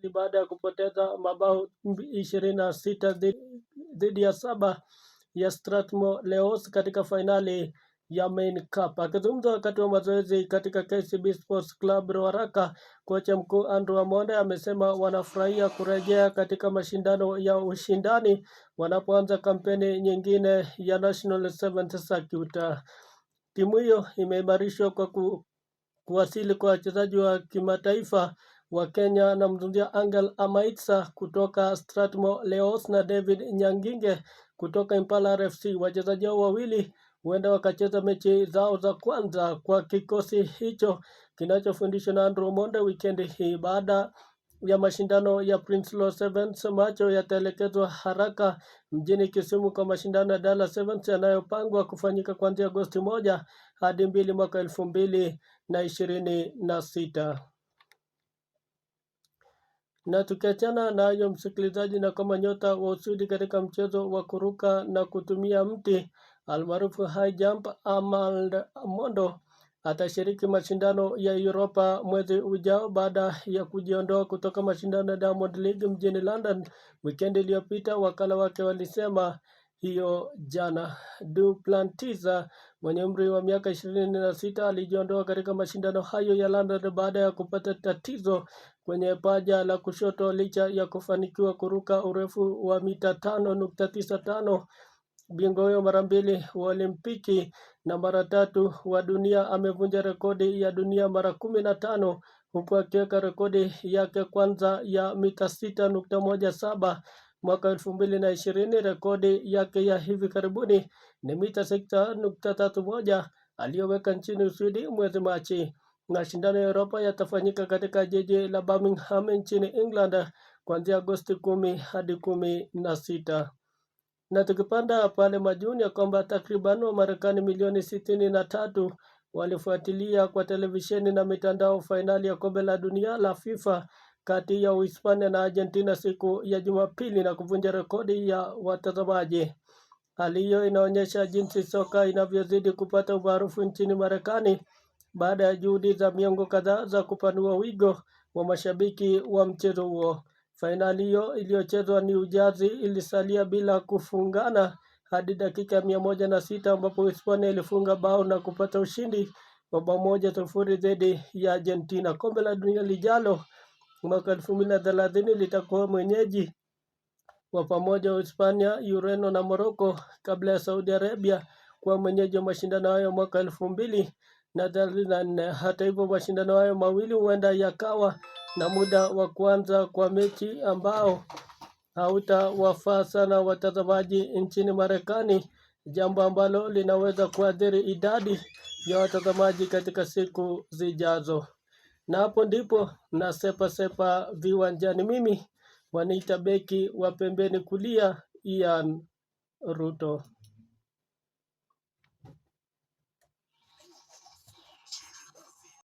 ni baada ya kupoteza mabao 26 dhidi ya 7 ya Strathmore Leos katika fainali ya Main Cup. Akizungumza wakati wa mazoezi katika KCB Sports Club Ruaraka, kocha mkuu Andrew Amonde amesema wanafurahia kurejea katika mashindano ya ushindani wanapoanza kampeni nyingine ya National Seventh Circuit. Timu hiyo imeimarishwa kwa kuwasili kwa wachezaji wa kimataifa wa Kenya na mzundia Angel Amaitsa kutoka Strathmore Leos na David Nyanginge kutoka Impala RFC. Wachezaji hao wawili huenda wakacheza mechi zao za kwanza kwa kikosi hicho kinachofundishwa na Andrew Omondi weekend hii. Baada ya mashindano ya Prince Law Sevens, macho yataelekezwa haraka mjini Kisumu kwa mashindano ya Dala Sevens yanayopangwa kufanyika kuanzia Agosti 1 hadi 2 mwaka 2026. Na tukiachana na hayo msikilizaji, na kama nyota wa Uswidi katika mchezo wa kuruka na kutumia mti almaarufu high jump, Armand Mondo atashiriki mashindano ya Europa mwezi ujao baada ya kujiondoa kutoka mashindano ya Diamond League mjini London weekend iliyopita, wakala wake walisema hiyo jana. Duplantis mwenye umri wa miaka 26 alijiondoa katika mashindano hayo ya London baada ya kupata tatizo kwenye paja la kushoto licha ya kufanikiwa kuruka urefu wa mita 5.95. Bingwa huyo mara 2 wa Olimpiki na mara 3 wa dunia amevunja rekodi ya dunia mara 15 huku akiweka rekodi yake kwanza ya mita 6.17 mwaka 2020. Rekodi yake ya hivi karibuni ni mita 6.31 aliyoweka nchini Uswidi mwezi Machi. Mashindano ya Europa yatafanyika katika jiji la Birmingham nchini England kuanzia Agosti 10 hadi 16. Na tukipanda pale majuni ya kwamba takriban wa Marekani milioni 63 walifuatilia kwa televisheni na mitandao fainali ya kombe la dunia la FIFA kati ya Uhispania na Argentina siku ya Jumapili na kuvunja rekodi ya watazamaji. Hali hiyo inaonyesha jinsi soka inavyozidi kupata umaarufu nchini Marekani baada ya juhudi za miongo kadhaa za kupanua wigo wa mashabiki wa mchezo huo. Fainali hiyo iliyochezwa New Jersey ilisalia bila kufungana hadi dakika 106 ambapo Hispania ilifunga bao na kupata ushindi wa bao 1-0 dhidi ya Argentina. Kombe la dunia lijalo mwaka 2030 litakuwa mwenyeji wa pamoja wa Hispania, Ureno na Morocco kabla ya Saudi Arabia kuwa mwenyeji wa mashindano hayo mwaka 2034. Hata hivyo, mashindano hayo mawili huenda yakawa na muda wa kuanza kwa mechi ambao hautawafaa sana watazamaji nchini Marekani, jambo ambalo linaweza kuathiri idadi ya watazamaji katika siku zijazo. Na hapo ndipo na sepa viwanjani. Mimi waniita beki wa pembeni kulia Ian Ruto.